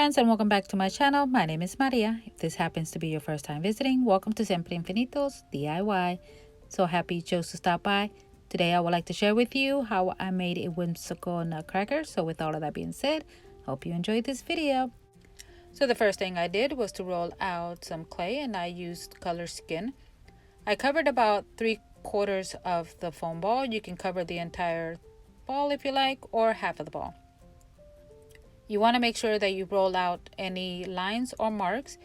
friends, and welcome back to my channel. My name is Maria. If this happens to be your first time visiting, welcome to Siempre Infinitos DIY. So happy you chose to stop by. Today I would like to share with you how I made a whimsical nutcracker. So with all of that being said, hope you enjoyed this video. So the first thing I did was to roll out some clay, and I used color skin. I covered about 3/4 of the foam ball. You can cover the entire ball if you like, or half of the ball. You want to make sure that you roll out any lines or marks.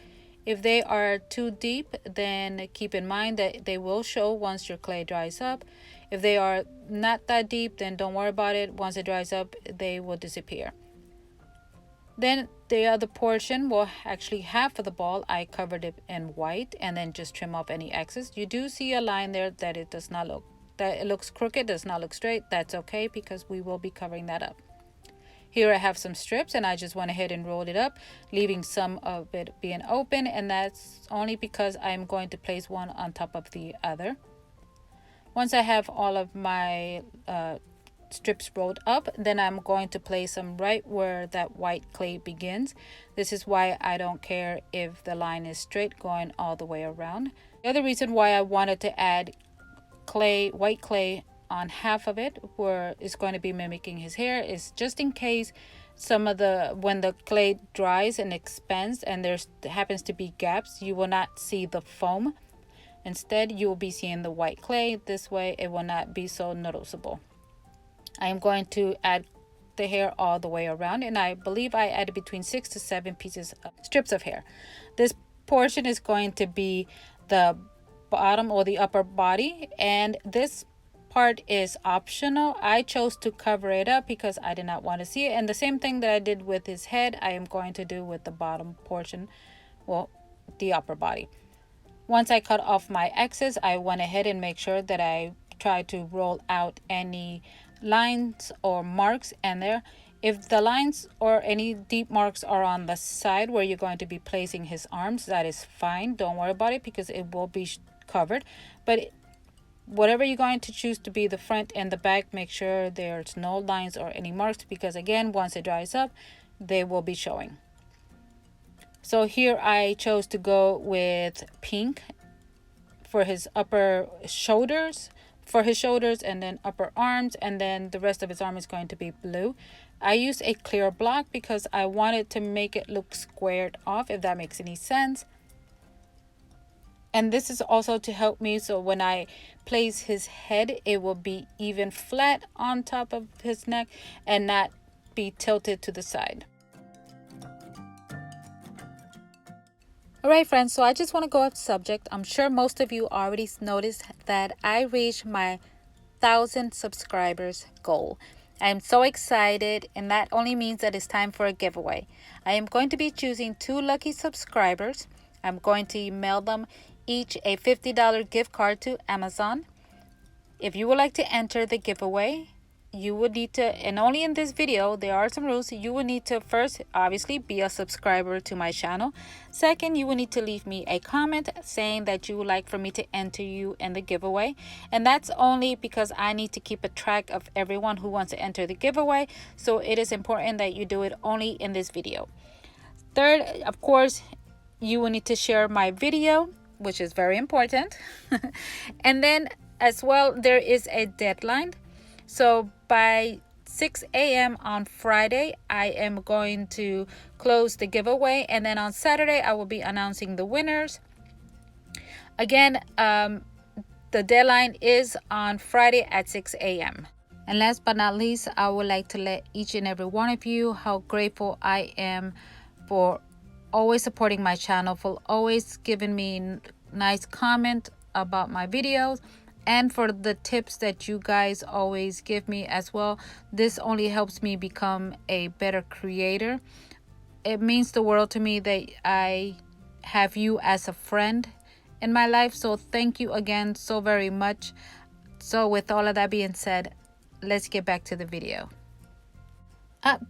If they are too deep, then keep in mind that they will show once your clay dries up. If they are not that deep, then don't worry about it. Once it dries up, they will disappear. Then the other portion, well, actually half of the ball, I covered it in white and then just trim off any excess. You do see a line there that it does not look, that it looks crooked, does not look straight. That's okay because we will be covering that up. Here I have some strips, and I just went ahead and rolled it up, leaving some of it being open, and that's only because I'm going to place one on top of the other. Once I have all of my strips rolled up, then I'm going to place them right where that white clay begins. This is why I don't care if the line is straight going all the way around. The other reason why I wanted to add clay, white clay, on half of it where it's going to be mimicking his hair is just in case when the clay dries and expands and there happens to be gaps, you will not see the foam. Instead, you will be seeing the white clay. This way it will not be so noticeable. I am going to add the hair all the way around, and I believe I added between 6 to 7 pieces of strips of hair. This portion is going to be the bottom or the upper body, and this part is optional. I chose to cover it up because I did not want to see it, and the same thing that I did with his head I am going to do with the bottom portion, well, the upper body. Once I cut off my excess, I went ahead and make sure that I tried to roll out any lines or marks in there. If the lines or any deep marks are on the side where you're going to be placing his arms, that is fine. Don't worry about it because it will be covered. But whatever you're going to choose to be the front and the back, make sure there's no lines or any marks, because again, once it dries up, they will be showing. So here I chose to go with pink for his upper shoulders, and then upper arms, and then the rest of his arm is going to be blue. I used a clear block because I wanted to make it look squared off, if that makes any sense. And this is also to help me, so when I place his head, it will be even flat on top of his neck and not be tilted to the side. Alright friends, so I just want to go off subject. I'm sure most of you already noticed that I reached my 1,000 subscribers goal. I am so excited, and that only means that it's time for a giveaway. I am going to be choosing 2 lucky subscribers. I'm going to email them each a $50 gift card to Amazon. If you would like to enter the giveaway, you would need to, and only in this video, there are some rules. You will need to first, obviously, be a subscriber to my channel. Second, you will need to leave me a comment saying that you would like for me to enter you in the giveaway. And that's only because I need to keep a track of everyone who wants to enter the giveaway. So it is important that you do it only in this video. Third, of course, you will need to share my video, which is very important. And then as well, there is a deadline. So by 6 a.m. on Friday, I am going to close the giveaway, and then on Saturday I will be announcing the winners. Again, the deadline is on Friday at 6 a.m. And last but not least, I would like to let each and every one of you how grateful I am for always supporting my channel, for always giving me nice comment about my videos, and for the tips that you guys always give me as well. This only helps me become a better creator. It means the world to me that I have you as a friend in my life, so thank you again so very much. So with all of that being said, let's get back to the video.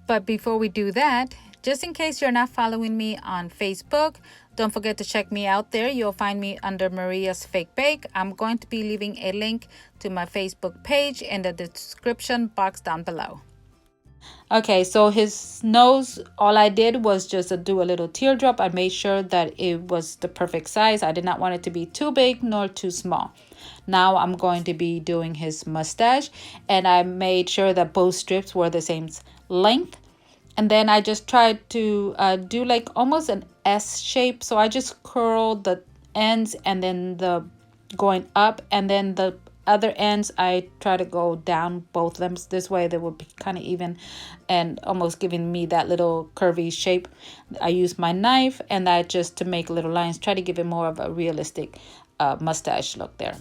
But before we do that, just in case you're not following me on Facebook, don't forget to check me out there. You'll find me under Maria's Fake Bake. I'm going to be leaving a link to my Facebook page in the description box down below. Okay, so his nose, all I did was just do a little teardrop. I made sure that it was the perfect size. I did not want it to be too big nor too small. Now I'm going to be doing his mustache, and I made sure that both strips were the same length. And then I just tried to do like almost an S shape. So I just curled the ends and then the going up, and then the other ends I try to go down both of them. This way they will be kind of even and almost giving me that little curvy shape. I use my knife and I just to make little lines, try to give it more of a realistic mustache look there.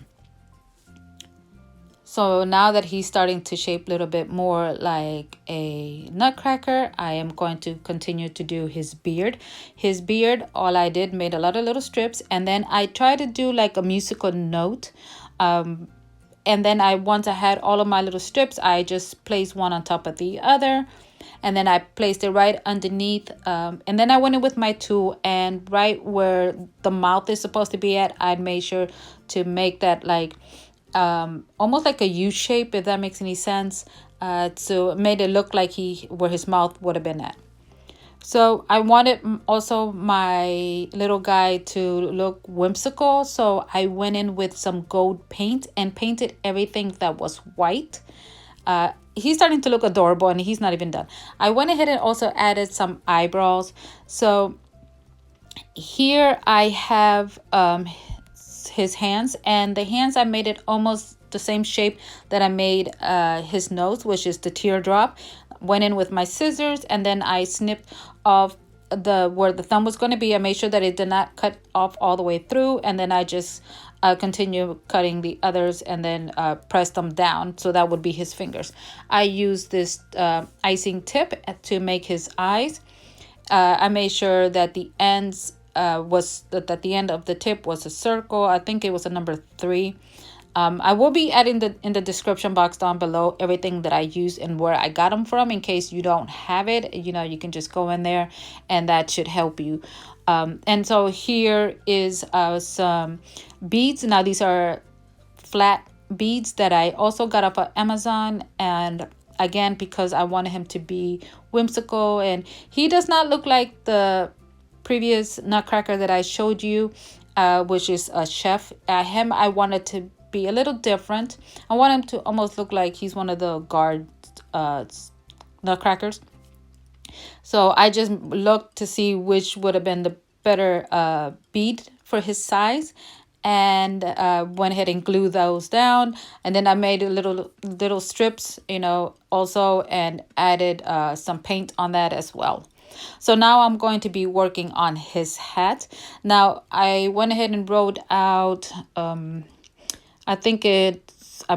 So now that he's starting to shape a little bit more like a nutcracker, I am going to continue to do his beard. His beard, all I did, made a lot of little strips, and then I tried to do like a musical note. And then once I had all of my little strips, I just placed one on top of the other. And then I placed it right underneath. And then I went in with my tool, and right where the mouth is supposed to be at, I made sure to make that like almost like a U shape, if that makes any sense. So it made it look like where his mouth would have been at. So I wanted also my little guy to look whimsical. So I went in with some gold paint and painted everything that was white. He's starting to look adorable and he's not even done. I went ahead and also added some eyebrows. So here I have his hands, and the hands I made it almost the same shape that I made his nose, which is the teardrop. Went in with my scissors, and then I snipped off where the thumb was going to be. I made sure that it did not cut off all the way through, and then I just continue cutting the others, and then press them down, so that would be his fingers. I used this icing tip to make his eyes. I made sure that the ends was that the end of the tip was a circle. I think it was a number 3. I will be adding in the description box down below everything that I use and where I got them from, in case you don't have it. You can just go in there and that should help you. And so here is some beads. Now these are flat beads that I also got off of Amazon, and again, because I wanted him to be whimsical, and he does not look like the previous nutcracker that I showed you, which is a chef. Him, I wanted to be a little different. I want him to almost look like he's one of the guard nutcrackers. So I just looked to see which would have been the better bead for his size, and went ahead and glued those down. And then I made a little strips, also, and added some paint on that as well. So now I'm going to be working on his hat. Now I went ahead and wrote out, I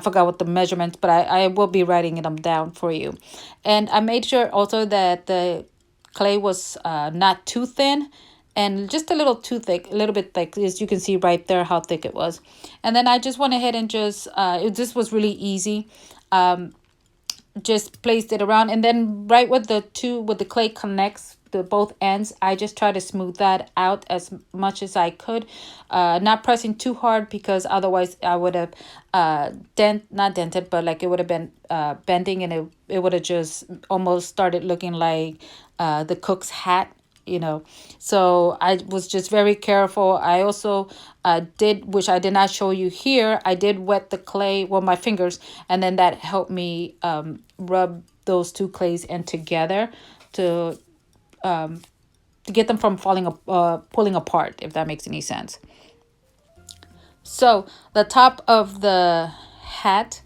forgot what the measurements, but I will be writing them down for you. And I made sure also that the clay was not too thin and just a little too thick, a little bit thick, as you can see right there how thick it was. And then I just went ahead and just, this was really easy. Just placed it around, and then right with the clay connects the both ends, I just try to smooth that out as much as I could, not pressing too hard, because otherwise I would have not dented, but like it would have been bending, and it would have just almost started looking like the cook's hat. So I was just very careful. I also did, which I did not show you here, I did wet the clay with my fingers, and then that helped me rub those two clays in together to get them from pulling apart, if that makes any sense. So the top of the hat,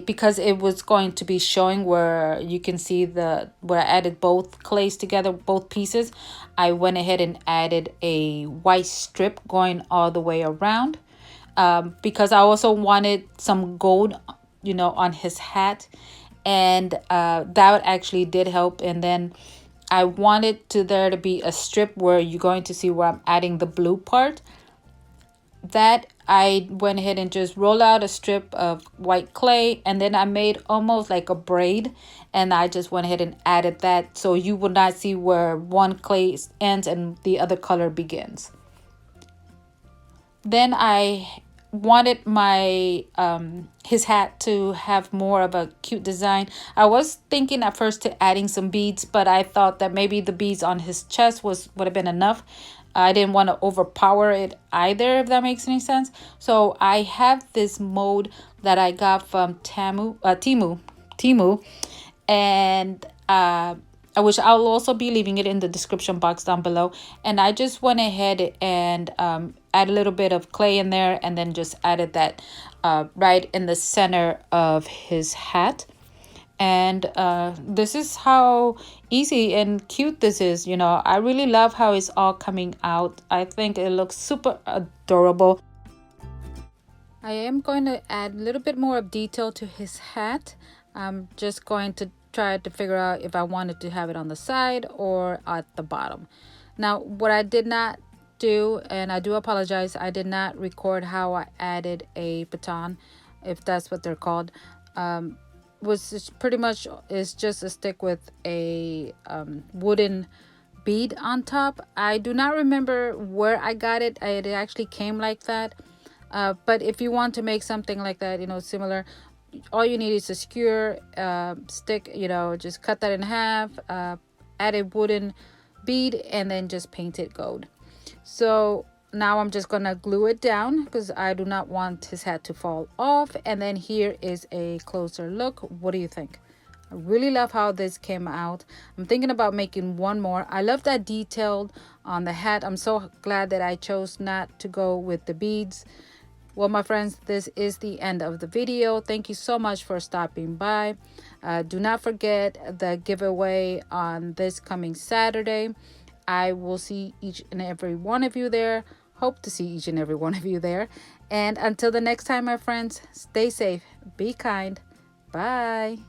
because it was going to be showing where you can see where I added both clays together, both pieces, I went ahead and added a white strip going all the way around, because I also wanted some gold, on his hat, and that actually did help. And then I wanted there to be a strip where you're going to see where I'm adding the blue part. That I went ahead and just rolled out a strip of white clay, and then I made almost like a braid, and I just went ahead and added that, so you will not see where one clay ends and the other color begins. Then I wanted my his hat to have more of a cute design. I was thinking at first to adding some beads, but I thought that maybe the beads on his chest would have been enough. I didn't want to overpower it either, if that makes any sense. So I have this mold that I got from Timu, and which I'll also be leaving it in the description box down below. And I just went ahead and add a little bit of clay in there, and then just added that right in the center of his hat. And this is how easy and cute this is. I really love how it's all coming out. I think it looks super adorable. I am going to add a little bit more of detail to his hat. I'm just going to try to figure out if I wanted to have it on the side or at the bottom. Now, what I did not do, and I do apologize, I did not record how I added a baton, if that's what they're called. Was pretty much is just a stick with a wooden bead on top. I do not remember where I got it. It actually came like that. But if you want to make something like that, similar, all you need is a skewer stick. Just cut that in half, add a wooden bead, and then just paint it gold. So now I'm just gonna glue it down because I do not want his hat to fall off. And then here is a closer look. What do you think? I really love how this came out. I'm thinking about making one more. I love that detailed on the hat. I'm so glad that I chose not to go with the beads. Well, my friends, this is the end of the video. Thank you so much for stopping by. Do not forget the giveaway on this coming Saturday. I will see each and every one of you there. Hope to see each and every one of you there. And until the next time, my friends, stay safe, be kind. Bye.